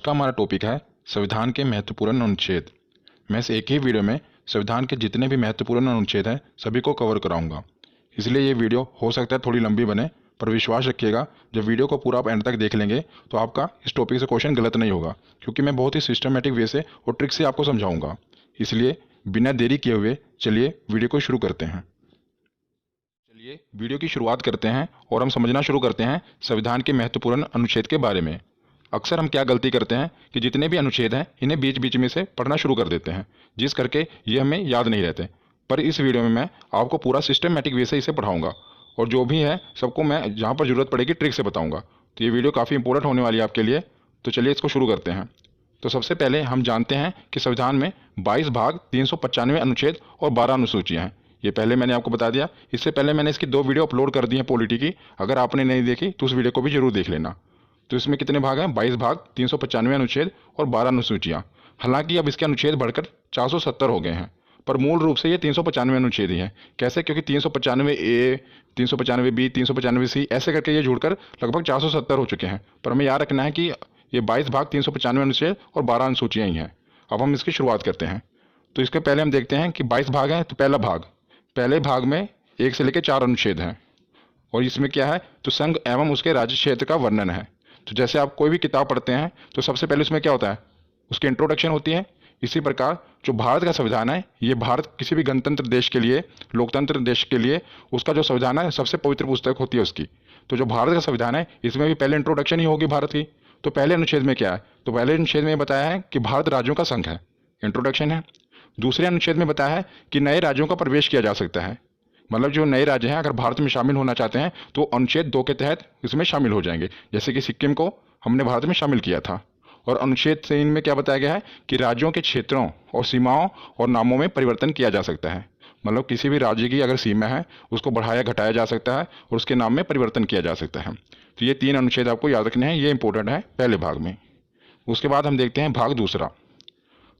का हमारा टॉपिक है संविधान के महत्वपूर्ण अनुच्छेद। मैं इस एक ही वीडियो में संविधान के जितने भी महत्वपूर्ण अनुच्छेद हैं सभी को कवर कराऊंगा। इसलिए ये वीडियो हो सकता है थोड़ी लंबी बने, पर विश्वास रखिएगा जब वीडियो को पूरा आप एंड तक देख लेंगे तो आपका इस टॉपिक से क्वेश्चन गलत नहीं होगा, क्योंकि मैं बहुत ही सिस्टमेटिक वे से और ट्रिक से आपको समझाऊंगा। इसलिए बिना देरी किए हुए चलिए वीडियो को शुरू करते हैं। चलिए वीडियो की शुरुआत करते हैं और हम समझना शुरू करते हैं संविधान के महत्वपूर्ण अनुच्छेद के बारे में। अक्सर हम क्या गलती करते हैं कि जितने भी अनुच्छेद हैं इन्हें बीच बीच में से पढ़ना शुरू कर देते हैं, जिस करके ये हमें याद नहीं रहते। पर इस वीडियो में मैं आपको पूरा सिस्टमेटिक वे से इसे पढ़ाऊंगा और जो भी है सबको मैं जहाँ पर ज़रूरत पड़ेगी ट्रिक से बताऊंगा। तो ये वीडियो काफ़ी इंपॉर्टेंट होने वाली है आपके लिए। तो चलिए इसको शुरू करते हैं। तो सबसे पहले हम जानते हैं कि संविधान में 22 भाग, 395 अनुच्छेद और 12 अनुसूचियाँ हैं। ये पहले मैंने आपको बता दिया। इससे पहले मैंने इसकी 2 वीडियो अपलोड कर दी हैं पॉलिटी की। अगर आपने नहीं देखी तो उस वीडियो को भी जरूर देख लेना। तो इसमें कितने भाग हैं? 22 भाग, 395 अनुच्छेद और 12 अनुसूचियाँ। हालांकि अब इसके अनुच्छेद बढ़कर 470 हो गए हैं, पर मूल रूप से ये 395 अनुच्छेद ही हैं। कैसे? क्योंकि 395 ए, 395 बी, 395 सी ऐसे करके ये जुड़कर लगभग 470 हो चुके हैं। पर हमें याद रखना है कि ये 22 भाग, 395 अनुच्छेद और 12 अनुसूचियाँ ही हैं। अब हम इसकी शुरुआत करते हैं। तो इसके पहले हम देखते हैं कि 22 भाग हैं। तो पहले भाग में 1 से लेकर 4 अनुच्छेद हैं और इसमें क्या है? तो संघ एवं उसके राज्य क्षेत्र का वर्णन है। तो जैसे आप कोई भी किताब पढ़ते हैं तो सबसे पहले उसमें क्या होता है? उसकी इंट्रोडक्शन होती है। इसी प्रकार जो भारत का संविधान है, ये भारत किसी भी गणतंत्र देश के लिए, लोकतंत्र देश के लिए उसका जो संविधान है सबसे पवित्र पुस्तक होती है उसकी। तो जो भारत का संविधान है इसमें भी पहले इंट्रोडक्शन ही होगी भारत की। तो पहले अनुच्छेद में क्या है? तो पहले अनुच्छेद में बताया है कि भारत राज्यों का संघ है, इंट्रोडक्शन है। दूसरे अनुच्छेद में बताया है कि नए राज्यों का प्रवेश किया जा सकता है, मतलब जो नए राज्य हैं अगर भारत में शामिल होना चाहते हैं तो अनुच्छेद 2 के तहत इसमें शामिल हो जाएंगे। जैसे कि सिक्किम को हमने भारत में शामिल किया था। और अनुच्छेद 3 में क्या बताया गया है कि राज्यों के क्षेत्रों और सीमाओं और नामों में परिवर्तन किया जा सकता है, मतलब किसी भी राज्य की अगर सीमा है उसको बढ़ाया घटाया जा सकता है और उसके नाम में परिवर्तन किया जा सकता है। तो ये 3 अनुच्छेद आपको याद रखने हैं, ये इंपॉर्टेंट है पहले भाग में। उसके बाद हम देखते हैं भाग दूसरा।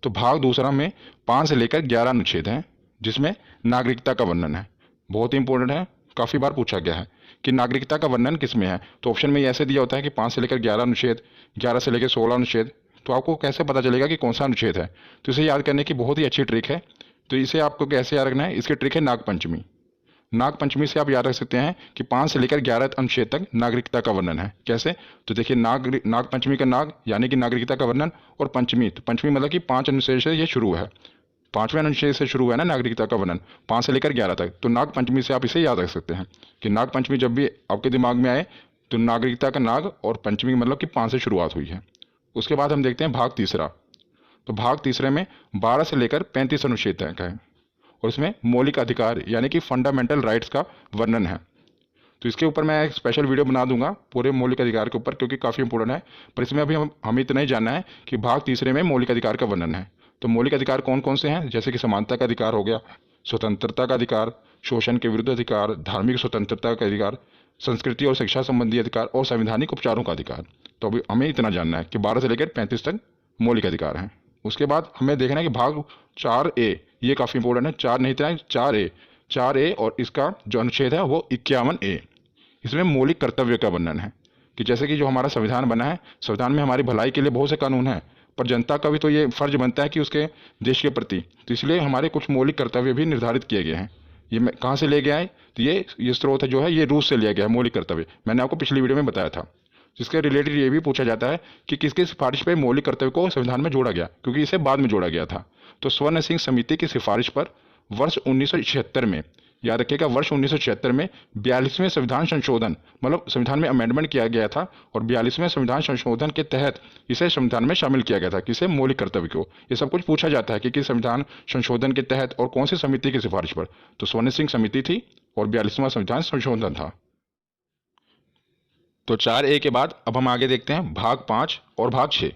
तो भाग दूसरा में 5 से लेकर 11 अनुच्छेद हैं, जिसमें नागरिकता का वर्णन है। बहुत ही इंपॉर्टेंट है, काफ़ी बार पूछा गया है कि नागरिकता का वर्णन किस में है। तो ऑप्शन में ऐसे दिया होता है कि 5 से लेकर 11 अनुच्छेद, 11 से लेकर 16 अनुच्छेद। तो आपको कैसे पता चलेगा कि कौन सा अनुच्छेद है? तो इसे याद करने की बहुत ही अच्छी ट्रिक है। तो इसे आपको कैसे याद रखना है? इसकी ट्रिक है नागपंचमी। नागपंचमी से आप याद रख सकते हैं कि 5 से लेकर 11 अनुच्छेद तक नागरिकता का वर्णन है। कैसे? तो देखिए, नागपंचमी का नाग यानी कि नागरिकता का वर्णन, और पंचमी, तो पंचमी मतलब कि 5 अनुच्छेद से ये शुरू है, 5वें अनुच्छेद से शुरू है ना नागरिकता का वर्णन, 5 से लेकर 11 तक। तो नागपंचमी से आप इसे याद रख सकते हैं कि नागपंचमी जब भी आपके दिमाग में आए तो नागरिकता का नाग और पंचमी मतलब कि 5 से शुरुआत हुई है। उसके बाद हम देखते हैं भाग तीसरा। तो भाग तीसरे में 12 से लेकर 35 अनुच्छेद तक है और इसमें मौलिक अधिकार यानी कि फंडामेंटल राइट्स का वर्णन है। तो इसके ऊपर मैं एक स्पेशल वीडियो बना दूंगा पूरे मौलिक अधिकार के ऊपर, क्योंकि काफ़ी इंपॉर्टेंट है। पर इसमें अभी हमें इतना ही जानना है कि भाग तीसरे में मौलिक अधिकार का वर्णन है। तो मौलिक अधिकार कौन कौन से हैं? जैसे कि समानता का अधिकार हो गया, स्वतंत्रता का अधिकार, शोषण के विरुद्ध अधिकार, धार्मिक स्वतंत्रता का अधिकार, संस्कृति और शिक्षा संबंधी अधिकार और संवैधानिक उपचारों का अधिकार। तो अभी हमें इतना जानना है कि 12 से लेकर 35 तक मौलिक अधिकार हैं। उसके बाद हमें देखना है कि भाग 4A, ये काफ़ी इंपॉर्टेंट है। 4 नहीं था, 4A और इसका जो अनुच्छेद है वो 51A। इसमें मौलिक कर्तव्य का वर्णन है कि जैसे कि जो हमारा संविधान बना है, संविधान में हमारी भलाई के लिए बहुत से कानून हैं, पर जनता का भी तो ये फर्ज बनता है कि उसके देश के प्रति, तो इसलिए हमारे कुछ मौलिक कर्तव्य भी निर्धारित किए गए हैं। ये मैं कहाँ से ले गया है? तो ये स्रोत है जो है ये रूस से लिया गया है मौलिक कर्तव्य। मैंने आपको पिछली वीडियो में बताया था। जिसके रिलेटेड ये भी पूछा जाता है कि किसकी सिफारिश पर मौलिक कर्तव्य को संविधान में जोड़ा गया, क्योंकि इसे बाद में जोड़ा गया था। तो स्वर्ण सिंह समिति की सिफारिश पर वर्ष 1976 में, याद रखिएगा, वर्ष 1976 में 42वें संविधान संशोधन, मतलब संविधान में अमेंडमेंट किया गया था और 42वें संविधान संशोधन के तहत इसे संविधान में शामिल किया गया था। किसे? मौलिक कर्तव्य को। ये सब कुछ पूछा जाता है कि किस संविधान संशोधन के तहत और कौन सी समिति की सिफारिश पर। तो स्वर्ण सिंह समिति थी और 42वां संविधान संशोधन था। तो 4A के बाद अब हम आगे देखते हैं भाग 5 और भाग 6।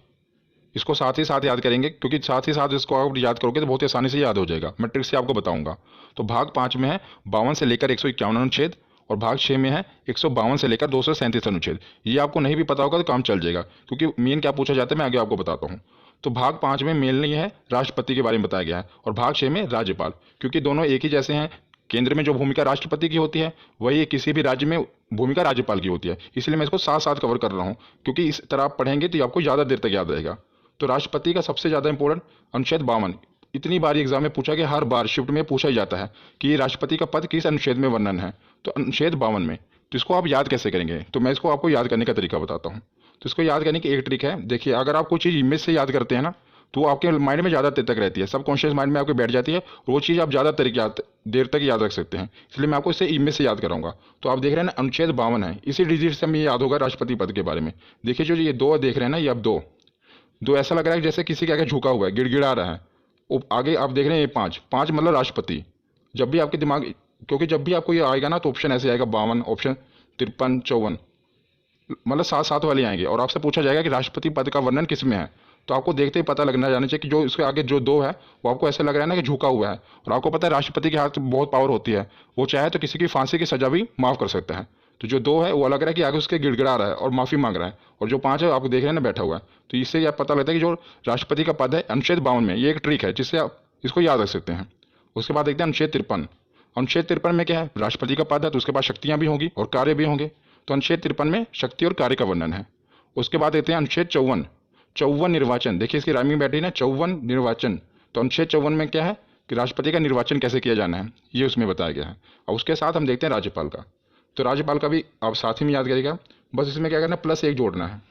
इसको साथ ही साथ याद करेंगे, क्योंकि साथ ही साथ इसको आप याद करोगे तो बहुत आसानी से याद हो जाएगा। मैं ट्रिक से आपको बताऊंगा। तो भाग 5 में है 52 से लेकर 151 अनुच्छेद और भाग 6 में है 152 से लेकर 237 अनुच्छेद। ये आपको नहीं भी पता होगा तो काम चल जाएगा, क्योंकि मेन क्या पूछा जाता है मैं आगे आपको बताता हूँ। तो भाग 5 में मेन ये है राष्ट्रपति के बारे में बताया गया है और भाग 6 में राज्यपाल, क्योंकि दोनों एक ही जैसे हैं। केंद्र में जो भूमिका राष्ट्रपति की होती है वही किसी भी राज्य में भूमिका राज्यपाल की होती है। इसलिए मैं इसको साथ साथ कवर कर रहा हूँ, क्योंकि इस तरह आप पढ़ेंगे तो आपको ज़्यादा देर तक याद रहेगा। तो राष्ट्रपति का सबसे ज़्यादा इंपॉर्टेंट अनुच्छेद 52, इतनी बार एग्जाम में पूछा गया, हर बार शिफ्ट में पूछा ही जाता है कि राष्ट्रपति का पद किस अनुच्छेद में वर्णन है, तो अनुच्छेद 52 में। तो इसको आप याद कैसे करेंगे, तो मैं इसको आपको याद करने का तरीका बताता हूँ। तो इसको याद करने की एक ट्रिक है, देखिए अगर आप कोई चीज़ इमेज से याद करते हैं ना तो वो आपके माइंड में ज़्यादा देर तक रहती है, सबकॉन्शियस माइंड में आपके बैठ जाती है, और वो चीज़ आप ज़्यादा देर तक याद रख सकते हैं। इसलिए मैं आपको इसे इमेज से याद कराऊंगा। तो आप देख रहे हैं ना अनुच्छेद 52 है, इसी डिजिट से हमें याद होगा राष्ट्रपति पद के बारे में। देखिए जो ये दो देख रहे हैं ना, ये अब दो दो ऐसा लग रहा है जैसे किसी के आगे झुका हुआ है, गिड़गिड़ा रहा है। आगे आप देख रहे हैं ये पाँच पाँच मतलब राष्ट्रपति। जब भी आपके दिमाग, क्योंकि जब भी आपको ये आएगा ना तो ऑप्शन ऐसे आएगा 52, ऑप्शन 53, 54, मतलब सात सात वाले आएंगे, और आपसे पूछा जाएगा कि राष्ट्रपति पद का वर्णन किस में है। तो आपको देखते ही पता लगना जाना चाहिए कि जो इसके आगे जो दो है वो आपको ऐसे लग रहा है ना कि झुका हुआ है, और आपको पता है राष्ट्रपति के हाथ में बहुत पावर होती है, वो चाहे तो किसी की फांसी की सजा भी माफ़ कर सकता है। तो जो दो है वो लग रहा है कि आगे उसके गिड़गिड़ा रहा है और माफ़ी मांग रहा है, और जो पाँच है आपको देख रहे हैं ना बैठा हुआ है। तो इससे आप पता लगता है कि जो राष्ट्रपति का पद है अनुच्छेद 52 में, ये एक ट्रिक है जिससे आप इसको याद रख सकते हैं। उसके बाद देखते हैं अनुच्छेद 53। अनुच्छेद 53 में क्या है, राष्ट्रपति का पद है तो उसके बाद शक्तियाँ भी होंगी और कार्य भी होंगे। तो अनुच्छेद 53 में शक्ति और कार्य का वर्णन है। उसके बाद देखते हैं अनुच्छेद 54। 54 निर्वाचन, देखिए इसकी राइमिंग बैठी ना, 54 निर्वाचन। तो अनुच्छेद 54 में क्या है कि राष्ट्रपति का निर्वाचन कैसे किया जाना है ये उसमें बताया गया है। और उसके साथ हम देखते हैं राज्यपाल का। तो राज्यपाल का भी आप साथ ही में याद करिएगा, बस इसमें क्या करना है, +1 जोड़ना है।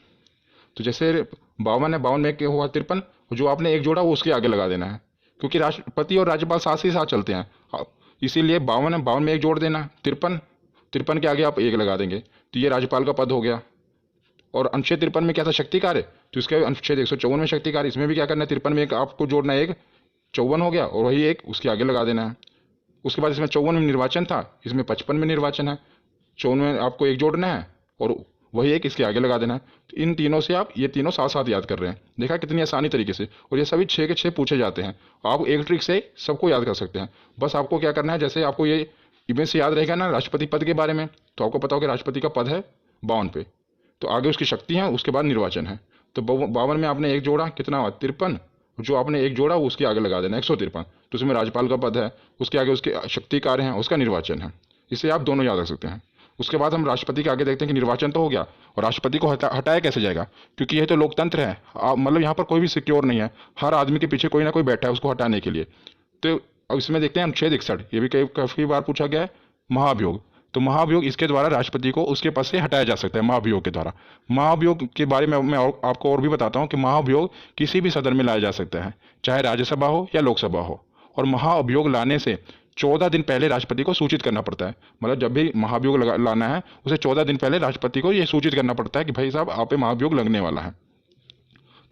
तो जैसे 52 है, 52 में क्या हुआ 53, जो आपने एक जोड़ा वो उसके आगे लगा देना है, क्योंकि राष्ट्रपति और राज्यपाल साथ ही साथ चलते हैं। इसीलिए 52 है, 52 में एक जोड़ देना, 53, 53 के आगे आप एक लगा देंगे, तो ये राज्यपाल का पद हो गया। और अनुच्छेद 53 में क्या था, शक्ति कार्य, तो इसके अनुच्छेद 154 में शक्ति कार्य, इसमें भी क्या करना है, 53 में एक आपको जोड़ना है, एक 54 हो गया और वही एक उसके आगे लगा देना है। उसके बाद इसमें 54 में निर्वाचन था, इसमें 55 में निर्वाचन है, 54 में आपको एक जोड़ना है और वही एक इसके आगे लगा देना है। तो इन तीनों से आप ये तीनों साथ साथ याद कर रहे हैं, देखा कितनी आसानी तरीके से, और ये सभी 6 के 6 पूछे जाते हैं। आप एक ट्रिक से सबको याद कर सकते हैं। बस आपको क्या करना है, जैसे आपको ये इमेज से याद रहेगा ना राष्ट्रपति पद के बारे में, तो आपको पता हो कि राष्ट्रपति का पद है 52 पे, तो आगे उसकी शक्ति है, उसके बाद निर्वाचन है। तो 52 में आपने एक जोड़ा, कितना हुआ 53, जो आपने एक जोड़ा वो उसके आगे लगा देना 153, तो उसमें राज्यपाल का पद है, उसके आगे उसके शक्ति कार्य हैं, उसका निर्वाचन है। इसे आप दोनों याद रख सकते हैं। उसके बाद हम राष्ट्रपति के आगे देखते हैं कि निर्वाचन तो हो गया, और राष्ट्रपति को हटाया कैसे जाएगा, क्योंकि यह तो लोकतंत्र है, मतलब यहाँ पर कोई भी सिक्योर नहीं है, हर आदमी के पीछे कोई ना कोई बैठा है उसको हटाने के लिए। तो अब इसमें देखते हैं अनुच्छेद 61, ये भी काफ़ी बार पूछा गया है, महाभियोग। तो महाभियोग, इसके द्वारा राष्ट्रपति को उसके पद से हटाया जा सकता है, महाभियोग के द्वारा। महाभियोग के बारे में मैं आपको और भी बताता हूँ कि महाभियोग किसी भी सदन में लाया जा सकता है, चाहे राज्यसभा हो या लोकसभा हो, और महाअभियोग लाने से 14 दिन पहले राष्ट्रपति को सूचित करना पड़ता है। मतलब जब भी महाभियोग लाना है उसे 14 दिन पहले राष्ट्रपति को यह सूचित करना पड़ता है कि भाई साहब आप पे महाभियोग लगने वाला है।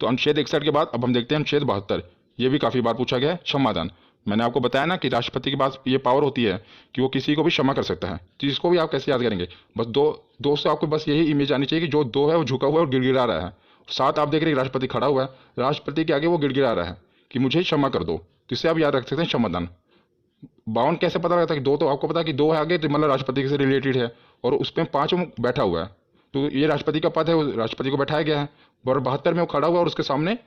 तो अनुच्छेद 61 के बाद अब हम देखते हैं अनुच्छेद 72, ये भी काफ़ी बार पूछा गया है, क्षमादान। मैंने आपको बताया ना कि राष्ट्रपति के पास ये पावर होती है कि वो किसी को भी क्षमा कर सकता है। तो इसको भी आप कैसे याद करेंगे, बस दो से आपको बस यही इमेज आनी चाहिए कि जो दो है वो झुका हुआ है और गिड़गिड़ा रहा है, साथ आप देख रहे हैं राष्ट्रपति खड़ा हुआ है, राष्ट्रपति के आगे वो गिड़गिड़ा रहा है कि मुझे क्षमा कर दो। तो इससे आप याद रख सकते हैं क्षमादान। 52 कैसे पता लगता है कि दो, तो आपको पता है कि दो है आगे तो मतलब राष्ट्रपति से रिलेटेड है, और उस पर 5 बैठा हुआ है, तो ये राष्ट्रपति का पद है, वो राष्ट्रपति को बैठाया गया है। और 72 में वो खड़ा हुआ है और उसके सामने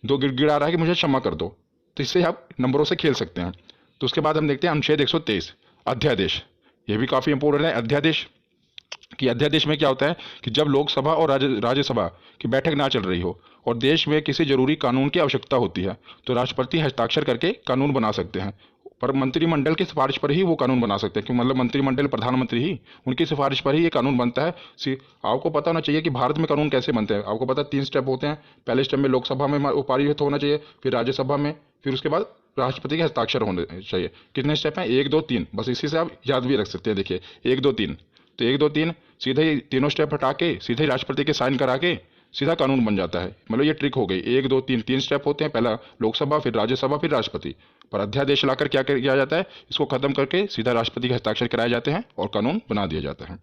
दो गिड़गिड़ा रहा है कि मुझे क्षमा कर दो। तो इससे आप नंबरों से खेल सकते हैं। तो उसके बाद हम देखते हैं अनुच्छेद 123, अध्यादेश। ये भी काफ़ी इंपॉर्टेंट है, अध्यादेश। कि अध्यादेश में क्या होता है कि जब लोकसभा और राज्यसभा की बैठक ना चल रही हो और देश में किसी जरूरी कानून की आवश्यकता होती है, तो राष्ट्रपति हस्ताक्षर करके कानून बना सकते हैं, पर मंत्रिमंडल की सिफारिश पर ही वो कानून बना सकते हैं, क्योंकि मतलब मंत्रिमंडल, प्रधानमंत्री ही, उनकी सिफारिश पर ही ये कानून बनता है। आपको पता होना चाहिए कि भारत में कानून कैसे बनते हैं। आपको पता है 3 स्टेप होते हैं। पहले स्टेप में लोकसभा में पारित होना चाहिए, फिर राज्यसभा में, फिर उसके बाद राष्ट्रपति के हस्ताक्षर होने चाहिए। कितने स्टेप हैं, 1 2 3, बस इसी से आप याद भी रख सकते हैं। देखिए 1 2 3, तो 1 2 3 सीधे ही तीनों स्टेप हटा के सीधे ही राष्ट्रपति के साइन करा के सीधा कानून बन जाता है। मतलब ये ट्रिक हो गई, 1 2 3 3 स्टेप होते हैं, पहला लोकसभा, फिर राज्यसभा, फिर राष्ट्रपति। पर अध्यादेश लाकर क्या किया जाता है, इसको खत्म करके सीधा राष्ट्रपति के हस्ताक्षर कराए जाते हैं और कानून बना दिया जाता है।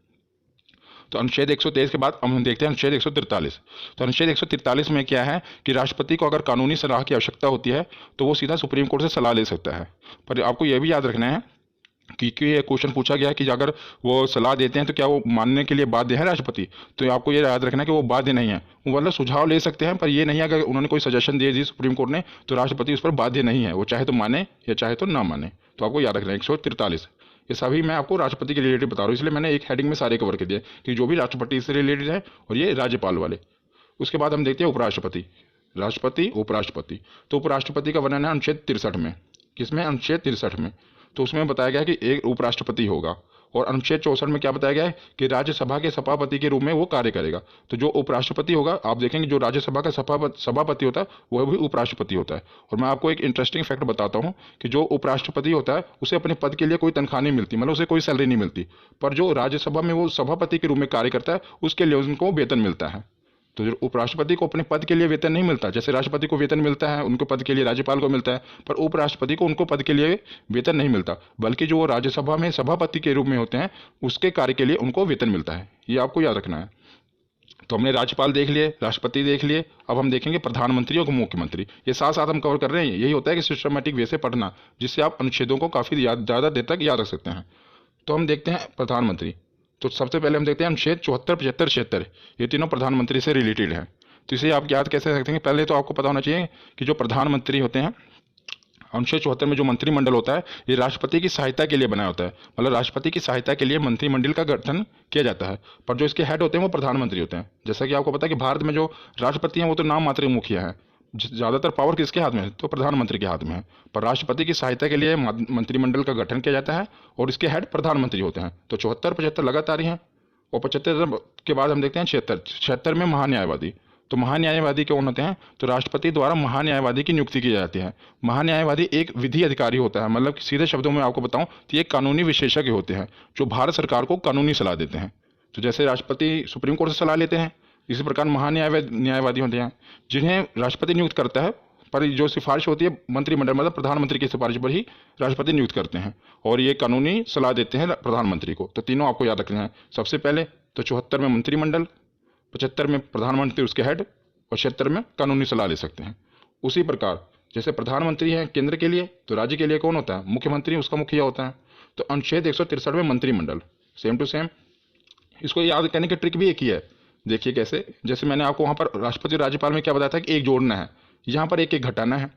तो अनुच्छेद 123 के बाद हम देखते हैं अनुच्छेद 143। तो अनुच्छेद 143 में क्या है कि राष्ट्रपति को अगर कानूनी सलाह की आवश्यकता होती है तो वो सीधा सुप्रीम कोर्ट से सलाह ले सकता है। पर आपको यह भी याद रखना है कि ये क्वेश्चन पूछा गया है कि अगर वो सलाह देते हैं तो क्या वो मानने के लिए बाध्य है राष्ट्रपति, तो आपको ये याद रखना है कि वो बाध्य नहीं है। वो मतलब सुझाव ले सकते हैं, पर ये नहीं है अगर उन्होंने कोई सजेशन दे दी सुप्रीम कोर्ट ने तो राष्ट्रपति उस पर बाध्य नहीं है, वो चाहे तो माने या चाहे तो ना माने। तो आपको याद रखना है 143। ये सभी मैं आपको राष्ट्रपति के रिलेटेड बता रहा हूँ, इसलिए मैंने एक हेडिंग में सारे कवर कर दिए कि जो भी राष्ट्रपति से रिलेटेड है और ये राज्यपाल वाले। उसके बाद हम देखते हैं उपराष्ट्रपति, राष्ट्रपति, उपराष्ट्रपति। तो उपराष्ट्रपति का वर्णन है अनुच्छेद 63 में। किसमें? अनुच्छेद 63 में। तो उसमें बताया गया है कि एक उपराष्ट्रपति होगा। और अनुच्छेद 64 में क्या बताया गया है कि राज्यसभा के सभापति के रूप में वो कार्य करेगा। तो जो उपराष्ट्रपति होगा, आप देखेंगे जो राज्यसभा का सभापति होता है वह भी उपराष्ट्रपति होता है। और मैं आपको एक इंटरेस्टिंग फैक्ट बताता हूँ कि जो उपराष्ट्रपति होता है उसे अपने पद के लिए कोई तनख्वाह नहीं मिलती, मतलब उसे कोई सैलरी नहीं मिलती। पर जो राज्यसभा में वो सभापति के रूप में कार्य करता है उसके लिए उनको वेतन मिलता है। तो जो उपराष्ट्रपति को अपने पद के लिए वेतन नहीं मिलता, जैसे राष्ट्रपति को वेतन मिलता है उनके पद के लिए, राज्यपाल को मिलता है, पर उपराष्ट्रपति को उनको पद के लिए वेतन नहीं मिलता, बल्कि जो वो राज्यसभा में सभापति के रूप में होते हैं उसके कार्य के लिए उनको वेतन मिलता है। ये आपको याद रखना है। तो हमने राज्यपाल देख लिए, राष्ट्रपति देख लिए, अब हम देखेंगे प्रधानमंत्री और मुख्यमंत्री। ये साथ साथ हम कवर कर रहे हैं। यही होता है कि सिस्टमेटिक वे से पढ़ना, जिससे आप अनुच्छेदों को काफ़ी ज़्यादा देर तक याद रख सकते हैं। तो हम देखते हैं प्रधानमंत्री। तो सबसे पहले हम देखते हैं अनुच्छेद 74, 75, 76। ये तीनों प्रधानमंत्री से रिलेटेड हैं। तो इसे आप याद कैसे रख सकते हैं? पहले तो आपको पता होना चाहिए कि जो प्रधानमंत्री होते हैं, अनुच्छेद 74 में जो मंत्रिमंडल होता है ये राष्ट्रपति की सहायता के लिए बनाया होता है, मतलब राष्ट्रपति की सहायता के लिए मंत्रिमंडल का गठन किया जाता है। पर जो इसके हेड होते हैं वो प्रधानमंत्री होते हैं। जैसा कि आपको पता है कि भारत में जो राष्ट्रपति हैं वो तो नाम मात्र मुखिया हैं। ज़्यादातर पावर किसके हाथ में है? तो प्रधानमंत्री के हाथ में है। पर राष्ट्रपति की सहायता के लिए मंत्रिमंडल का गठन किया जाता है और इसके हेड प्रधानमंत्री होते हैं। तो 74, 75 लगातार ही हैं। और 75 के बाद हम देखते हैं 76। 76 में महान्यायवादी। तो महान्यायवादी कौन होते हैं? तो राष्ट्रपति द्वारा महान्यायवादी की नियुक्ति की जाती है। महान्यायवादी एक विधि अधिकारी होता है, मतलब सीधे शब्दों में आपको बताऊं तो ये कानूनी विशेषज्ञ होते हैं जो भारत सरकार को कानूनी सलाह देते हैं। तो जैसे राष्ट्रपति सुप्रीम कोर्ट से सलाह लेते हैं, इसी प्रकार न्यायवादी होते हैं जिन्हें राष्ट्रपति नियुक्त करता है, पर जो सिफारिश होती है मंत्रिमंडल, मतलब प्रधानमंत्री की सिफारिश पर ही राष्ट्रपति नियुक्त करते हैं और ये कानूनी सलाह देते हैं प्रधानमंत्री को। तो तीनों आपको याद रखना है। सबसे पहले तो 74 में मंत्रिमंडल, 75 में प्रधानमंत्री उसके हेड, और 76 में कानूनी सलाह ले सकते हैं। उसी प्रकार जैसे प्रधानमंत्री है केंद्र के लिए, तो राज्य के लिए कौन होता है? मुख्यमंत्री, उसका मुखिया होता है। तो अनुच्छेद 163 में मंत्रिमंडल, सेम टू सेम। इसको याद करने की ट्रिक भी एक ही है। देखिए कैसे, जैसे मैंने आपको वहाँ पर राष्ट्रपति राज्यपाल में क्या बताया था कि एक जोड़ना है, यहाँ पर एक एक घटाना है।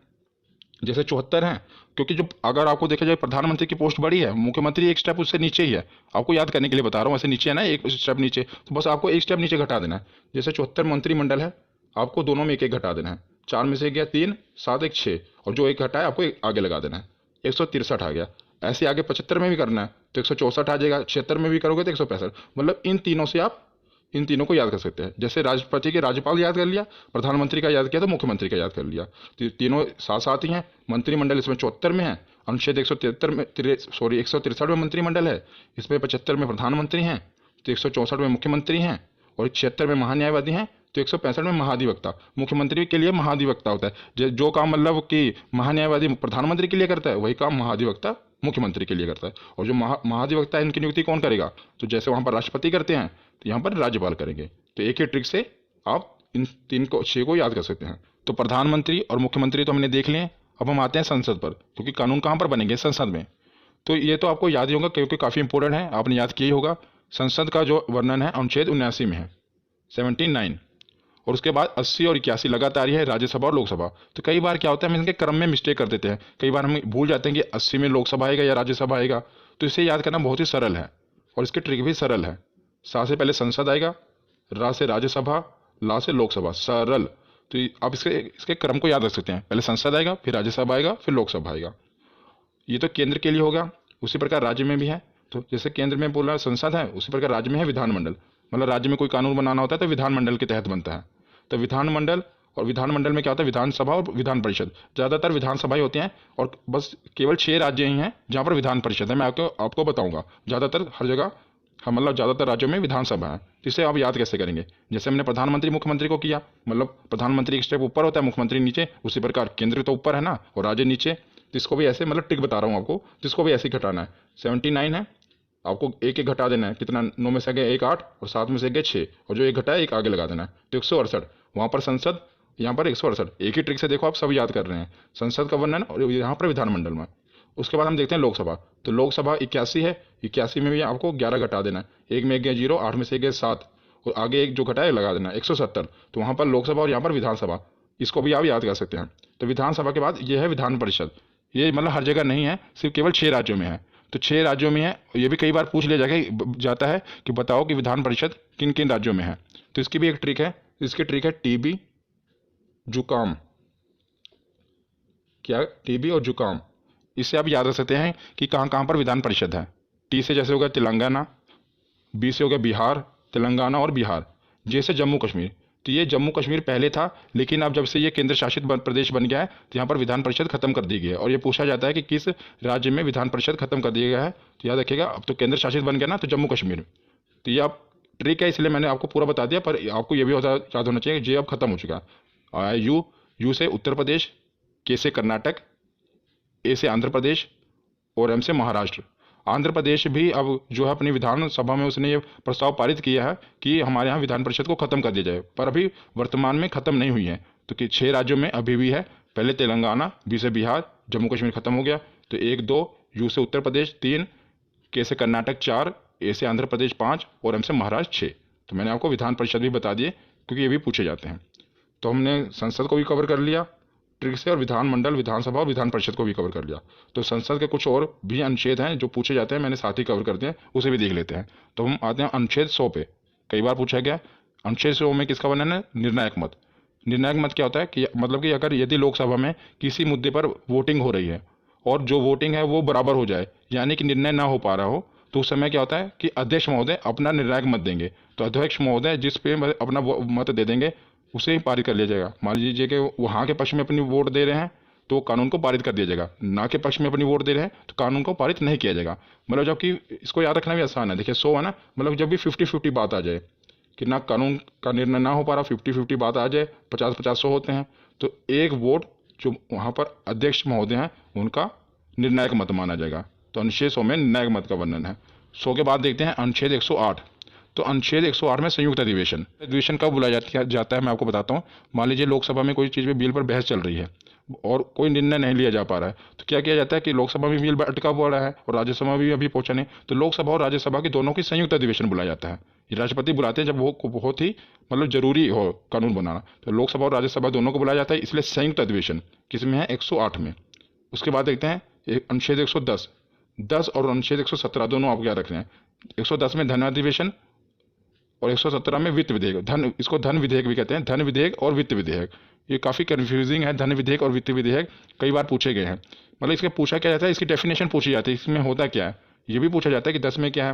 जैसे 74 है, क्योंकि जो अगर आपको देखा जाए प्रधानमंत्री की पोस्ट बड़ी है, मुख्यमंत्री एक स्टेप उससे नीचे ही है। आपको याद करने के लिए बता रहा हूँ, ऐसे नीचे है ना, एक स्टेप नीचे, तो बस आपको एक स्टेप नीचे घटा देना है। जैसे 74 मंत्रिमंडल है, आपको दोनों में एक एक घटा देना है। 4 में से एक गया 3, 7 एक 6, और जो एक घटा है आपको एक आगे लगा देना है। 163 आ गया। ऐसे आगे 75 में भी करना है तो 164 आ जाएगा। 76 में भी करोगे तो 165। मतलब इन तीनों से आप इन तीनों को याद कर सकते हैं। जैसे राष्ट्रपति के राज्यपाल याद कर लिया, प्रधानमंत्री का याद किया तो मुख्यमंत्री का याद कर लिया। तो तीनों साथ साथ ही हैं। मंत्रिमंडल इसमें 74 में है, अनुच्छेद 173 में 163 में मंत्रिमंडल है, इसमें 75 में प्रधानमंत्री हैं, तो 164 में मुख्यमंत्री हैं, और 76 में महान्यायवादी हैं, तो 165 में महाधिवक्ता। मुख्यमंत्री के लिए महाधिवक्ता होता है। जो काम मतलब कि महान्यायवादी प्रधानमंत्री के लिए करता है वही काम महाधिवक्ता मुख्यमंत्री के लिए करता है। और जो महाधिवक्ता है इनकी नियुक्ति कौन करेगा? तो जैसे वहाँ पर राष्ट्रपति करते हैं तो यहाँ पर राज्यपाल करेंगे। तो एक ही ट्रिक से आप इन 6 को याद कर सकते हैं। तो प्रधानमंत्री और मुख्यमंत्री तो हमने देख लिए। अब हम आते हैं संसद पर, क्योंकि कानून कहाँ पर बनेंगे? संसद में। तो ये तो आपको याद ही होगा क्योंकि काफ़ी इंपॉर्टेंट है, आपने याद किया ही होगा। संसद का जो वर्णन है अनुच्छेद 79 में है, 79। और उसके बाद 80 और 81 लगातार ही है, राज्यसभा और लोकसभा। तो कई बार क्या होता है हम इनके क्रम में मिस्टेक कर देते हैं। कई बार हम भूल जाते हैं कि 80 में लोकसभा आएगा या राज्यसभा आएगा। तो इसे याद करना बहुत ही सरल है और इसकी ट्रिक भी सरल है। सा से पहले संसद आएगा, रा से राज्यसभा, ला से लोकसभा, सरल। तो आप इसके क्रम को याद रख सकते हैं। पहले संसद आएगा, फिर राज्यसभा आएगा, फिर लोकसभा आएगा। ये तो केंद्र के लिए होगा। उसी प्रकार राज्य में भी है। तो जैसे केंद्र में बोला संसद है, उसी प्रकार राज्य में है विधानमंडल। मतलब राज्य में कोई कानून बनाना होता है तो विधानमंडल के तहत बनता है। तो विधानमंडल, और विधानमंडल में क्या होता है? विधानसभा और विधान परिषद। ज़्यादातर विधानसभाएं होती हैं और बस केवल 6 राज्य ही हैं जहाँ पर विधान परिषद है। मैं आपको बताऊंगा। ज़्यादातर हर जगह मतलब ज़्यादातर राज्यों में विधानसभा है। तो इसे आप याद कैसे करेंगे? जैसे हमने प्रधानमंत्री मुख्यमंत्री को किया, मतलब प्रधानमंत्री एक स्टेप ऊपर होता है, मुख्यमंत्री नीचे। उसी प्रकार केंद्र तो ऊपर है ना और राज्य नीचे। तो इसको भी ऐसे, मतलब ट्रिक बता रहा हूँ आपको, जिसको भी ऐसे ही घटाना है। 79 है, आपको एक एक घटा देना है। कितना? 9 में से गए 1 8, और 7 में से गए 6, और जो एक घटा है एक आगे लगा देना है। तो 168। वहाँ पर संसद, यहाँ पर 168। एक ही ट्रिक से देखो आप सब याद कर रहे हैं। संसद का वर्णन और यहाँ पर विधानमंडल में। उसके बाद हम देखते हैं लोकसभा। तो लोकसभा 81 है, 81 में भी आपको 11 घटा देना है। 1 में एक गया 0, 8 में से एक गया 7, और आगे एक जो घटा है लगा देना है 170। तो वहाँ पर लोकसभा और यहाँ पर विधानसभा, इसको भी आप याद कर सकते हैं। तो विधानसभा के बाद ये है विधान परिषद। ये मतलब हर जगह नहीं है, सिर्फ केवल 6 राज्यों में है। तो 6 राज्यों में है। ये भी कई बार पूछ लिया जाता है कि बताओ कि विधान परिषद किन किन राज्यों में है। तो इसकी भी एक ट्रिक है। इसकी ट्रिक है टीबी, जुकाम। क्या? टीबी और जुकाम। इससे आप याद रख सकते हैं कि कहाँ कहाँ पर विधान परिषद है। टी से जैसे हो गया तेलंगाना, बी से हो गया बिहार, तेलंगाना और बिहार। जे से जम्मू कश्मीर। तो ये जम्मू कश्मीर पहले था, लेकिन अब जब से ये केंद्र शासित प्रदेश बन गया है तो यहाँ पर विधान परिषद खत्म कर दी गई है। और ये पूछा जाता है कि किस राज्य में विधान परिषद खत्म कर दिया गया है, तो याद रखिएगा अब तो केंद्र शासित बन गया ना, तो जम्मू कश्मीर। तो ये आप ट्रिक है, इसलिए मैंने आपको पूरा बता दिया, पर आपको ये भी याद होना चाहिए कि जे अब खत्म हो चुका है। यू से उत्तर प्रदेश, के से कर्नाटक, ए से आंध्र प्रदेश और एम से महाराष्ट्र। आंध्र प्रदेश भी अब जो है अपनी विधानसभा में उसने ये प्रस्ताव पारित किया है कि हमारे यहाँ विधान परिषद को खत्म कर दिया जाए, पर अभी वर्तमान में खत्म नहीं हुई है। तो कि 6 राज्यों में अभी भी है। पहले तेलंगाना, बी से बिहार, जम्मू कश्मीर खत्म हो गया। तो 1 2, यू से उत्तर प्रदेश 3, के से कर्नाटक 4, ए से आंध्र प्रदेश 5 और एम से महाराष्ट्र 6। तो मैंने आपको विधान परिषद भी बता दिए क्योंकि ये भी पूछे जाते हैं। तो हमने संसद को भी कवर कर लिया ट्रिक से, और विधानमंडल, विधानसभा और विधान परिषद को भी कवर कर लिया। तो संसद के कुछ और भी अनुच्छेद हैं जो पूछे जाते हैं, मैंने साथ ही कवर कर दिए, उसे भी देख लेते हैं। तो हम आते हैं अनुच्छेद 100 पे। कई बार पूछा गया अनुच्छेद 100 में किसका वर्णन है? निर्णायक मत। निर्णायक मत क्या होता है कि मतलब कि अगर यदि लोकसभा में किसी मुद्दे पर वोटिंग हो रही है और जो वोटिंग है वो बराबर हो जाए, यानी कि निर्णय ना हो पा रहा हो, तो उस समय क्या होता है कि अध्यक्ष महोदय अपना निर्णायक मत देंगे। तो अध्यक्ष महोदय जिस पे अपना मत दे देंगे उसे ही पारित कर लिया जाएगा। मान लीजिए कि वहाँ के पक्ष में अपनी वोट दे रहे हैं तो कानून को पारित कर दिया जाएगा, ना के पक्ष में अपनी वोट दे रहे हैं तो कानून को पारित नहीं किया जाएगा। मतलब जबकि इसको याद रखना भी आसान है। देखिए 100 है ना, मतलब जब भी 50-50 बात आ जाए कि ना कानून का निर्णय ना हो पा रहा, 50-50 बात आ जाए, 50-50 100 होते हैं, तो एक वोट जो वहाँ पर अध्यक्ष महोदय हैं उनका निर्णायक मत माना जाएगा। तो अनुच्छेद 100 में निर्णायक मत का वर्णन है। 100 के बाद देखते हैं अनुच्छेद 108। तो अनुच्छेद 108 में संयुक्त अधिवेशन। अधिवेशन कब बुलाया जाता है मैं आपको बताता हूँ। मान लीजिए लोकसभा में कोई चीज़ पे बिल पर बहस चल रही है और कोई निर्णय नहीं लिया जा पा रहा है, तो क्या किया जाता है कि लोकसभा में बिल अटका हुआ है और राज्यसभा में भी अभी पहुंचा नहीं, तो लोकसभा और राज्यसभा की दोनों की संयुक्त अधिवेशन बुलाया जाता है। ये राष्ट्रपति बुलाते हैं जब वो बहुत ही मतलब जरूरी हो कानून बनाना, तो लोकसभा और राज्यसभा दोनों को बुलाया जाता है, इसलिए संयुक्त अधिवेशन किसमें है? 108 में। उसके बाद देखते हैं अनुच्छेद 110 और अनुच्छेद 117 दोनों आप याद रख रहे हैं। 110 में धन अधिवेशन और 117 में वित्त विधेयक। इसको धन विधेयक भी कहते हैं, धन विधेयक और वित्त विधेयक। ये काफ़ी कन्फ्यूजिंग है, धन विधेयक और वित्त विधेयक कई बार पूछे गए हैं। मतलब इसके पूछा क्या जाता है, इसकी डेफिनेशन पूछी जाती है, इसमें होता क्या है ये भी पूछा जाता है कि 10 में क्या है।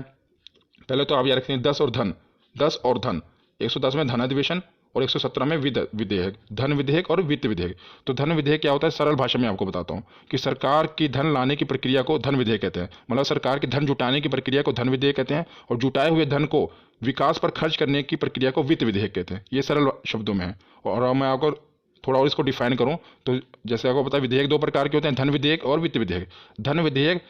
पहले तो आप याद रखते हैं 10 और धन, 10 और धन। 110 में धन अधिवेशन और 117 में विधेयक, धन विधेयक और वित्त विधेयक। तो धन विधेयक क्या होता है, सरल भाषा में आपको बताता हूँ कि सरकार की धन लाने की प्रक्रिया को धन विधेयक कहते हैं। मतलब सरकार की धन जुटाने की प्रक्रिया को धन विधेयक कहते हैं और जुटाए हुए धन को विकास पर खर्च करने की प्रक्रिया को वित्त विधेयक कहते हैं। ये सरल शब्दों में है। और मैं आपको थोड़ा और इसको डिफाइन करूं तो जैसे आपको पता है विधेयक 2 प्रकार के होते हैं, धन विधेयक और वित्त विधेयक। धन विधेयक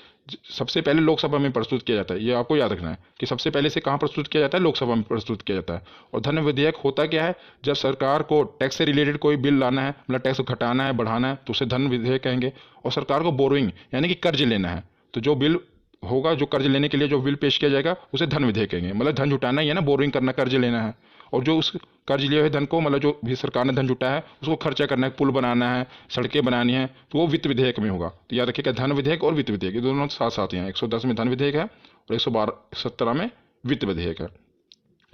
सबसे पहले लोकसभा में प्रस्तुत किया जाता है, ये आपको याद रखना है कि सबसे पहले से कहाँ प्रस्तुत किया जाता है, लोकसभा में प्रस्तुत किया जाता है। और धन विधेयक होता क्या है, जब सरकार को टैक्स से रिलेटेड कोई बिल लाना है, मतलब टैक्स घटाना है बढ़ाना है, तो उसे धन विधेयक कहेंगे। और सरकार को बोरोइंग यानी कि कर्ज लेना है, तो जो बिल होगा, जो कर्ज लेने के लिए जो बिल पेश किया जाएगा उसे धन विधेयक कहेंगे। मतलब धन जुटाना ही है ना, बोरोइंग करना, कर्ज लेना है। और जो उस कर्ज लिए हुए धन को, मतलब जो भी सरकार ने धन जुटाया है उसको खर्चा करना है, पुल बनाना है, सड़कें बनानी है, तो वो वित्त विधेयक में होगा। तो याद रखिएगा धन विधेयक और वित्त विधेयक ये दोनों साथ साथ हैं। 110 में धन विधेयक है और 117 में वित्त विधेयक है।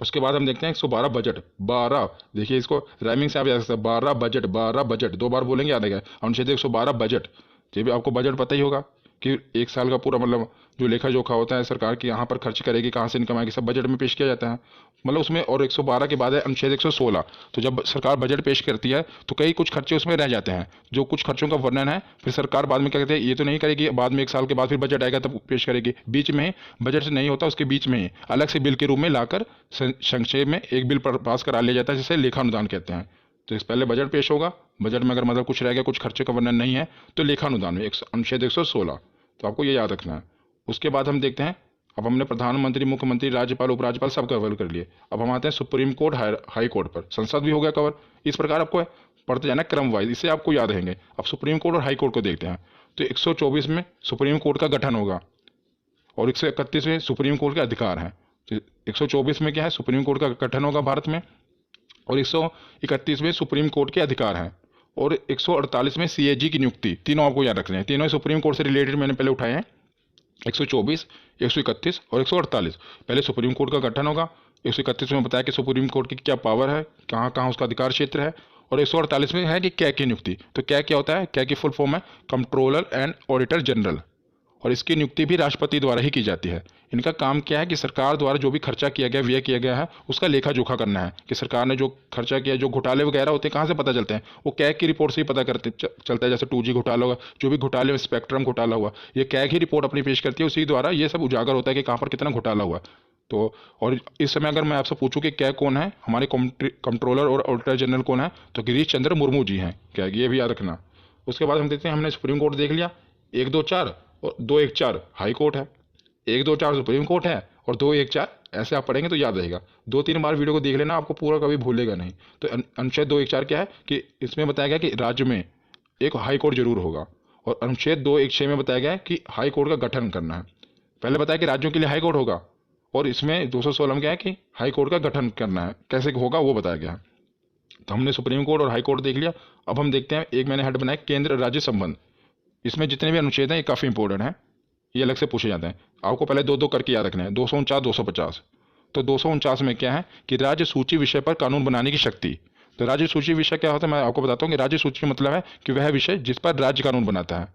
उसके बाद हम देखते हैं 112 बजट। 12 देखिए, इसको राइमिंग से आप याद सकते हैं, 12 बजट, 12 बजट 2 बार बोलेंगे, याद है। अनुच्छेद 112 बजट। ये भी आपको बजट पता ही होगा कि एक साल का पूरा मतलब जो लेखा जोखा होता है सरकार की, यहाँ पर खर्च करेगी, कहाँ से इनकम आएगी, सब बजट में पेश किया जाता है। मतलब उसमें और 112 के बाद है अनुच्छेद 116। तो जब सरकार बजट पेश करती है तो कई कुछ खर्चे उसमें रह जाते हैं, जो कुछ खर्चों का वर्णन है फिर सरकार बाद में क्या कहते हैं, ये तो नहीं करेगी, बाद में 1 साल के बाद फिर बजट आएगा तब पेश करेगी। बीच में बजट से नहीं होता, उसके बीच में ही अलग से बिल के रूप में लाकर संक्षेप में एक बिल पास करा लिया जाता है, जिसे लेखानुदान कहते हैं। तो इस पहले बजट पेश होगा, बजट में अगर मतलब कुछ रह गया, कुछ खर्चे का वर्णन नहीं है, तो लेखानुदान में अनुच्छेद 116। तो आपको ये याद रखना है। उसके बाद हम देखते हैं, अब हमने प्रधानमंत्री, मुख्यमंत्री, राज्यपाल, उपराज्यपाल सब कवर कर लिए। अब हम आते हैं सुप्रीम कोर्ट, हाई कोर्ट पर। संसद भी हो गया कवर। इस प्रकार आपको पढ़ते जाना क्रम वाइज, इससे आपको याद रहेंगे। अब सुप्रीम कोर्ट और हाई कोर्ट को देखते हैं। तो 124 में सुप्रीम कोर्ट का गठन होगा और 131 में सुप्रीम कोर्ट के अधिकार हैं। तो 124 में क्या है, सुप्रीम कोर्ट का गठन होगा भारत में, और 131 में सुप्रीम कोर्ट के अधिकार हैं, और 148 में सीएजी की नियुक्ति। तीनों आपको याद रखने हैं, तीनों सुप्रीम कोर्ट से रिलेटेड मैंने पहले उठाए हैं। 124, 131 और 148। पहले सुप्रीम कोर्ट का गठन होगा। 131 में बताया कि सुप्रीम कोर्ट की क्या पावर है, कहाँ कहाँ उसका अधिकार क्षेत्र है। और 148 में है कि क्या की नियुक्ति। तो क्या क्या होता है, क्या की फुल फॉर्म है कंट्रोलर एंड ऑडिटर जनरल, और इसकी नियुक्ति भी राष्ट्रपति द्वारा ही की जाती है। इनका काम क्या है कि सरकार द्वारा जो भी खर्चा किया गया, व्यय किया गया है, उसका लेखा जोखा करना है कि सरकार ने जो खर्चा किया, जो घोटाले वगैरह होते हैं कहाँ से पता चलते हैं, वो कैग की रिपोर्ट से ही पता करते चलता है। जैसे 2G घोटाला हुआ, जो भी घोटाले में स्पेक्ट्रम घोटाला हुआ, ये कैग ही रिपोर्ट अपनी पेश करती है, उसी द्वारा ये सब उजागर होता है कि कहाँ पर कितना घोटाला हुआ। तो और इस समय अगर मैं आपसे पूछूं कि कैग कौन है, हमारे कंट्रोलर और ऑडिटर जनरल कौन है, तो गिरीश चंद्र मुर्मू जी हैं कैग, ये भी याद रखना। उसके बाद हम देखते हैं, हमने सुप्रीम कोर्ट देख लिया, 124 और 214 हाई कोर्ट है, 124 सुप्रीम कोर्ट है और 214 ऐसे आप पढ़ेंगे तो याद रहेगा। 2-3 बार वीडियो को देख लेना, आपको पूरा कभी भूलेगा नहीं। तो अनुच्छेद 214 क्या है कि इसमें बताया गया कि राज्य में एक हाई कोर्ट जरूर होगा। और अनुच्छेद 216 में बताया गया है कि हाई कोर्ट का गठन करना है। पहले बताया कि राज्यों के लिए हाई कोर्ट होगा, और इसमें 216 में क्या है कि हाई कोर्ट का गठन करना है, कैसे होगा वो बताया गया है। तो हमने सुप्रीम कोर्ट और हाई कोर्ट देख लिया। अब हम देखते हैं, एक मैंने हेड बनाया केंद्र राज्य संबंध। इसमें जितने भी अनुच्छेद हैं ये काफ़ी इंपॉर्टेंट हैं, ये अलग से पूछे जाते हैं। आपको पहले दो दो करके याद रखना है, 249, 250। तो 249 में क्या है कि राज्य सूची विषय पर कानून बनाने की शक्ति। तो राज्य सूची विषय क्या होता है, मैं आपको बताता हूँ कि राज्य सूची मतलब है कि वह विषय जिस पर राज्य कानून बनाता है।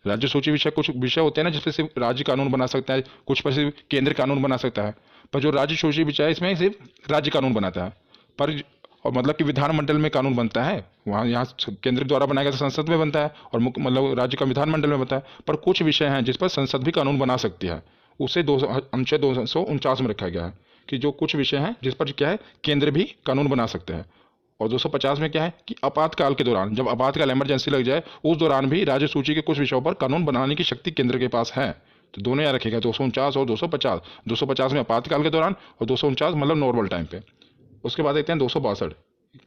राज्य सूची विषय, कुछ विषय होते हैं ना जिस पर सिर्फ राज्य कानून बना सकता है, कुछ पर सिर्फ केंद्र कानून बना सकता है। पर जो राज्य सूची विषय है इसमें सिर्फ राज्य कानून बनाता है। पर और मतलब कि विधानमंडल में कानून बनता है, वहाँ यहाँ केंद्र द्वारा बनाया गया तो संसद में बनता है, और मुख्य मतलब राज्य का विधानमंडल में बनता है। पर कुछ विषय हैं जिस पर संसद भी कानून बना सकती है, उसे अनुच्छेद 249 में रखा गया है कि जो कुछ विषय हैं जिस पर क्या है केंद्र भी कानून बना सकते हैं। और 250 में क्या है कि आपातकाल के दौरान, जब आपातकाल इमरजेंसी लग जाए, उस दौरान भी राज्य सूची के कुछ विषयों पर कानून बनाने की शक्ति केंद्र के पास है। तो दोनों याद रखेगा, 249 और 250। 250 में आपातकाल के दौरान और 249 मतलब नॉर्मल टाइम पे। उसके बाद देखते हैं 262।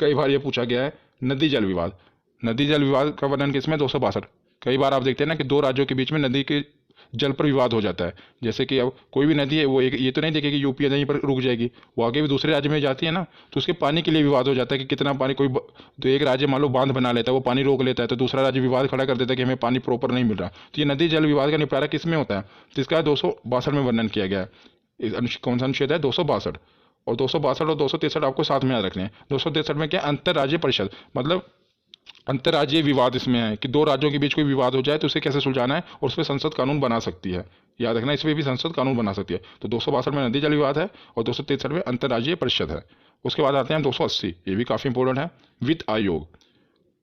कई बार ये पूछा गया है नदी जल विवाद। नदी जल विवाद का वर्णन किसमें, 262। कई बार आप देखते हैं ना कि दो राज्यों के बीच में नदी के जल पर विवाद हो जाता है। जैसे कि अब कोई भी नदी है, वो एक ये तो नहीं देखेगी यूपी यहीं पर रुक जाएगी, वो आगे भी दूसरे राज्य में जाती है ना, तो उसके पानी के लिए विवाद हो जाता है कि कितना पानी। तो एक राज्य मान लो बांध बना लेता है, वो पानी रोक लेता है, तो दूसरा राज्य विवाद खड़ा कर देता है कि हमें पानी प्रॉपर नहीं मिल रहा। तो ये नदी जल विवाद का निपटारा किस में होता है, तो इसका 262 में वर्णन किया गया है। कौन सा अनुच्छेद है, 262। और 262 और 263 आपको साथ में याद रखने हैं। 263 में क्या, अंतर्राज्यीय परिषद, मतलब अंतर्राज्यीय विवाद इसमें है कि दो राज्यों के बीच कोई विवाद हो जाए तो उसे कैसे सुलझाना है, और उसमें संसद कानून बना सकती है। याद रखना, इसमें भी संसद कानून बना सकती है। तो 262 में नदी जल विवाद है और 263 में अंतर्राज्यीय परिषद है। उसके बाद आते हैं 280, ये भी काफ़ी इंपॉर्टेंट है, वित्त आयोग।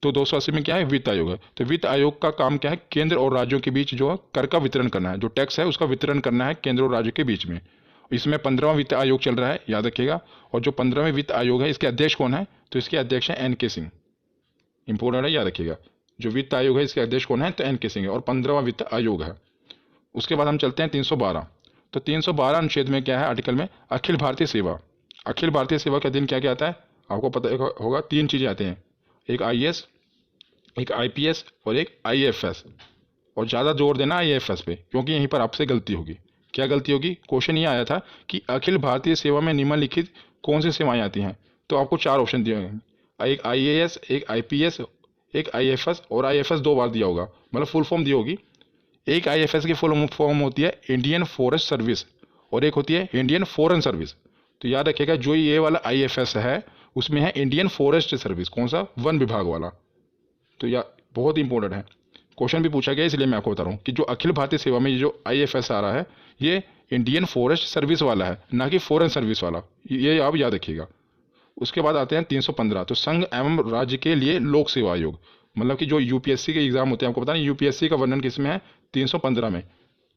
तो 280 में क्या है, वित्त आयोग है। तो वित्त आयोग का काम क्या है, केंद्र और राज्यों के बीच जो है कर का वितरण करना है, जो टैक्स है उसका वितरण करना है केंद्र और राज्य के बीच में। इसमें 15वां वित्त आयोग चल रहा है, याद रखिएगा। और जो 15वें वित्त आयोग है, इसके अध्यक्ष कौन है, तो इसके अध्यक्ष हैं NK सिंह। इंपॉर्टेंट है, याद रखिएगा। जो वित्त आयोग है इसके अध्यक्ष कौन है, तो NK सिंह है, और 15वां वित्त आयोग है। उसके बाद हम चलते हैं 312। तो 312 अनुच्छेद में क्या है, आर्टिकल में अखिल भारतीय सेवा। अखिल भारतीय सेवा के अधीन क्या क्या आता है, आपको पता होगा, 3 चीज़ें आती हैं, एक IAS, एक IPS और एक IAFS। और ज़्यादा जोर देना IAFS पे, क्योंकि यहीं पर आपसे गलती होगी। क्या गलती होगी, क्वेश्चन ये आया था कि अखिल भारतीय सेवा में निम्नलिखित कौन सी सेवाएं आती हैं। तो आपको 4 ऑप्शन दिए होंगे, एक IAS, एक IPS, एक IFS, और IFS 2 बार दिया होगा, मतलब फुल फॉर्म दी होगी। एक IFS की फुल फॉर्म होती है इंडियन फॉरेस्ट सर्विस, और एक होती है इंडियन फॉरेन सर्विस। तो याद रखिएगा, जो ये वाला IFS है उसमें है इंडियन फॉरेस्ट सर्विस, कौन सा, वन विभाग वाला। तो यह बहुत इंपॉर्टेंट है, क्वेश्चन भी पूछा गया, इसलिए मैं आपको बता रहा हूँ कि जो अखिल भारतीय सेवा में ये जो IFS आ रहा है, ये इंडियन फॉरेस्ट सर्विस वाला है, ना कि फॉरेन सर्विस वाला, ये आप याद रखिएगा। उसके बाद आते हैं 315। तो संघ एवं राज्य के लिए लोक सेवा आयोग, मतलब कि जो UPSC के एग्जाम होते हैं, आपको पता नहीं UPSC का वर्णन किसमें है, 315 में।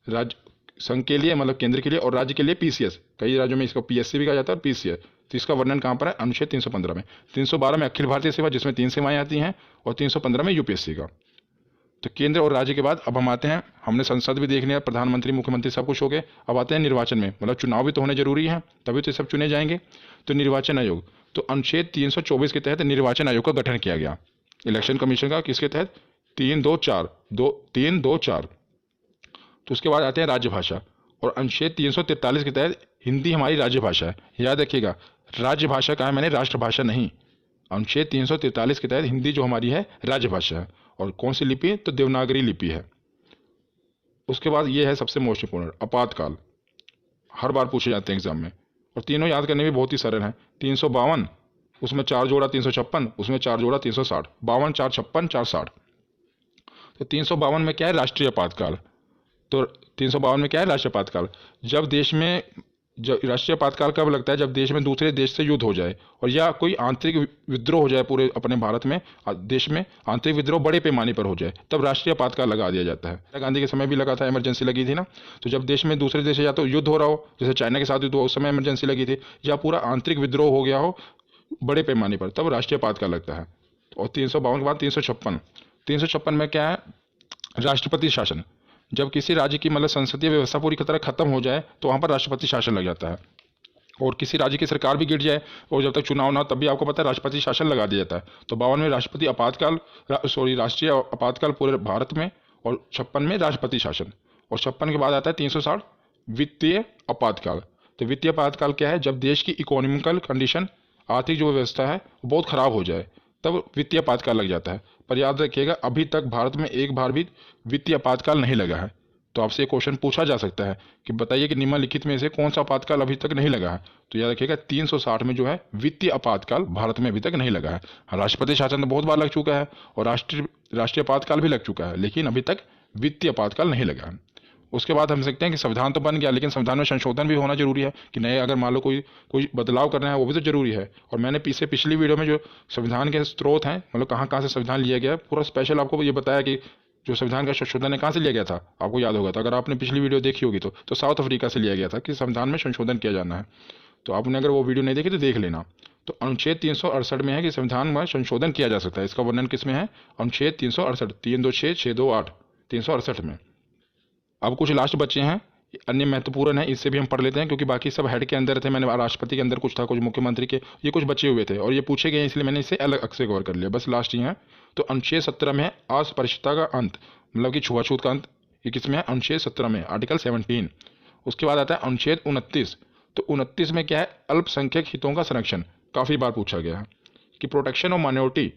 राज्य संघ के लिए मतलब केंद्र के लिए, और राज्य के लिए PCS, कई राज्यों में इसको PSC भी कहा जाता है और PCS। तो इसका वर्णन कहाँ पर है, अनुच्छेद 315 में। 312 में अखिल भारतीय सेवा, जिसमें 3 सेवाएं आती हैं, और 315 में UPSC का। तो केंद्र और राज्य के बाद अब हम आते हैं, हमने संसद भी देख लिया, प्रधानमंत्री, मुख्यमंत्री सब कुछ हो गए। अब आते हैं निर्वाचन में, मतलब चुनाव भी तो होने जरूरी है, तभी तो सब चुने जाएंगे। तो निर्वाचन आयोग, तो अनुच्छेद 324 के तहत निर्वाचन आयोग का गठन किया गया, इलेक्शन कमीशन का, किसके तहत, 324। तो उसके बाद आते हैं राज्यभाषा, और अनुच्छेद 343 के तहत हिंदी हमारी राज्यभाषा है। याद रखिएगा, राज्यभाषा कहा है मैंने, राष्ट्रभाषा नहीं। अनुच्छेद 343 के तहत हिंदी जो हमारी है राज्यभाषा है। और कौन सी लिपि है, तो देवनागरी लिपि है। उसके बाद ये है सबसे मोस्ट इंपॉर्टेंट, आपातकाल। हर बार पूछे जाते हैं एग्जाम में, और तीनों याद करने भी बहुत ही सरल हैं। 352, उसमें 4 जोड़ा 356, उसमें 4 जोड़ा 360, 52 4 56 4 60। तो 352 में क्या है, राष्ट्रीय आपातकाल। तो 352 में क्या है, राष्ट्रीय आपातकाल। जब देश में, जब राष्ट्रीय आपातकाल कब लगता है, जब देश में दूसरे देश से युद्ध हो जाए और या कोई आंतरिक विद्रोह हो जाए पूरे अपने भारत में, देश में आंतरिक विद्रोह बड़े पैमाने पर हो जाए, तब राष्ट्रीय आपातकाल लगा दिया जाता है। इंदिरा गांधी के समय भी लगा था, इमरजेंसी लगी थी ना। तो जब देश में दूसरे देश से या तो युद्ध हो रहा हो, जैसे चाइना के साथ युद्ध हो, उस समय इमरजेंसी लगी थी, या पूरा आंतरिक विद्रोह हो गया हो बड़े पैमाने पर, तब राष्ट्रीय आपातकाल लगता है। और 352 के बाद 356, 356 में क्या है, राष्ट्रपति शासन। जब किसी राज्य की मतलब संसदीय व्यवस्था पूरी तरह खत्म हो जाए तो वहाँ पर राष्ट्रपति शासन लग जाता है। और किसी राज्य की सरकार भी गिर जाए और जब तक चुनाव ना हो, तब भी आपको पता है राष्ट्रपति शासन लगा दिया जाता है। तो 52 में राष्ट्रपति आपातकाल, राष्ट्रीय आपातकाल पूरे भारत में, और 56 में राष्ट्रपति शासन। और 56 के बाद आता है 360, वित्तीय आपातकाल। तो वित्तीय आपातकाल क्या है, जब देश की इकोनॉमिकल कंडीशन, आर्थिक जो व्यवस्था है वो बहुत खराब हो जाए, तब वित्तीय आपातकाल लग जाता है। पर याद रखिएगा, अभी तक भारत में एक बार भी वित्तीय आपातकाल नहीं लगा है। तो आपसे क्वेश्चन पूछा जा सकता है कि बताइए कि निम्नलिखित में से कौन सा आपातकाल अभी तक नहीं लगा है। तो याद रखिएगा 360 में जो है वित्तीय आपातकाल भारत में अभी तक नहीं लगा है। हाँ, राष्ट्रपति शासन तो बहुत बार लग चुका है और राष्ट्रीय आपातकाल भी लग चुका है, लेकिन अभी तक वित्तीय आपातकाल नहीं लगा है। उसके बाद हम सकते हैं कि संविधान तो बन गया, लेकिन संविधान में संशोधन भी होना जरूरी है कि नए, अगर मान लो कोई बदलाव करना है, वो भी तो जरूरी है। और मैंने पिछली वीडियो में जो संविधान के स्रोत हैं, मतलब कहाँ कहाँ से संविधान लिया गया है, पूरा स्पेशल आपको ये बताया कि जो संविधान का संशोधन है कहाँ से लिया गया था, आपको याद होगा। तो अगर आपने पिछली वीडियो देखी होगी तो साउथ अफ्रीका से लिया गया था कि संविधान में संशोधन किया जाना है। तो आपने अगर वो वीडियो नहीं देखी तो देख लेना। तो अनुच्छेद 368 में है कि संविधान में संशोधन किया जा सकता है। इसका वर्णन किसमें है, अनुच्छेद 368, 326 628 368 में। अब कुछ लास्ट बच्चे हैं, अन्य महत्वपूर्ण है, इससे भी हम पढ़ लेते हैं क्योंकि बाकी सब हेड के अंदर थे। मैंने राष्ट्रपति के अंदर कुछ था, कुछ मुख्यमंत्री के, ये कुछ बचे हुए थे और ये पूछे गए, इसलिए मैंने इसे अलग से कवर कर लिया। बस लास्ट ही है। तो अनुच्छेद 17 में है अस्पृश्यता का अंत, मतलब कि छुआछूत का अंत। ये किसमें है, अनुच्छेद 17 में, आर्टिकल 17। उसके बाद आता है अनुच्छेद 29। तो 29 में क्या है, अल्पसंख्यक हितों का संरक्षण। काफ़ी बार पूछा गया है कि प्रोटेक्शन ऑफ माइनॉरिटी,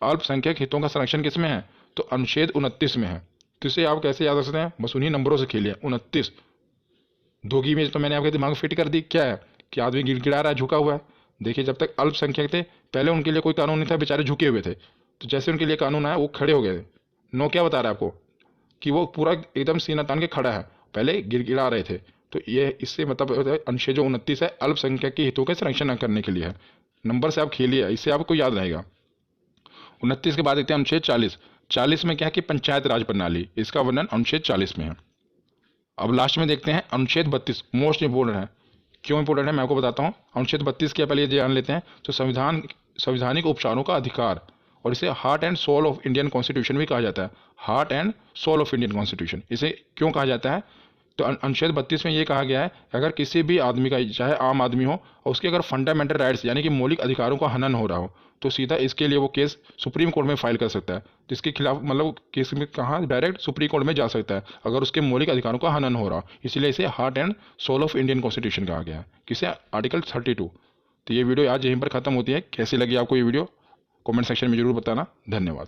अल्पसंख्यक हितों का संरक्षण किसमें है, तो अनुच्छेद 29 में है। तो इसे आप कैसे याद रख सकते हैं, बस उन्हीं नंबरों से खेलिए। 29 धोगी में तो मैंने आपके दिमाग में फिट कर दी, क्या है कि आदमी गिड़गिड़ा रहा है, झुका हुआ है। देखिए, जब तक अल्पसंख्यक थे पहले उनके लिए कोई कानून नहीं था, बेचारे झुके हुए थे। तो जैसे उनके लिए कानून आया वो खड़े हो गए थे। नो क्या बता रहा है आपको कि वो पूरा एकदम सीना तान के खड़ा है, पहले गिड़गिड़ा रहे थे। तो ये इससे मतलब अनुच्छेद जो 29 है अल्पसंख्यक के हितों के संरक्षण करने के लिए है। नंबर से आप खेलिए, इससे आपको याद रहेगा। 29 के बाद देखते हैं अनुच्छेद 40। 40 में क्या है कि पंचायत राज प्रणाली, इसका वर्णन अनुच्छेद 40 में है। अब लास्ट में देखते हैं अनुच्छेद 32, मोस्ट इंपोर्टेंट है। क्यों इंपोर्टेंट है मैं आपको बताता हूँ। अनुच्छेद 32 के पहले ये जान लेते हैं। तो संवैधानिक उपचारों का अधिकार, और इसे heart and soul of Indian constitution भी कहा जाता है। Heart and soul of Indian constitution इसे क्यों कहा जाता है, तो अनुच्छेद 32 में ये कहा गया है अगर किसी भी आदमी का, चाहे आम आदमी हो, और उसके अगर फंडामेंटल राइट्स यानी कि मौलिक अधिकारों का हनन हो रहा हो, तो सीधा इसके लिए वो केस सुप्रीम कोर्ट में फाइल कर सकता है। तो इसके खिलाफ मतलब केस में कहाँ डायरेक्ट सुप्रीम कोर्ट में जा सकता है अगर उसके मौलिक अधिकारों का हनन हो रहा हो। इसलिए इसे heart and soul of Indian constitution कहा गया है, किसे, आर्टिकल 32। तो ये वीडियो आज यहीं पर खत्म होती है। कैसी लगी आपको ये वीडियो, कमेंट सेक्शन में जरूर बताना। धन्यवाद।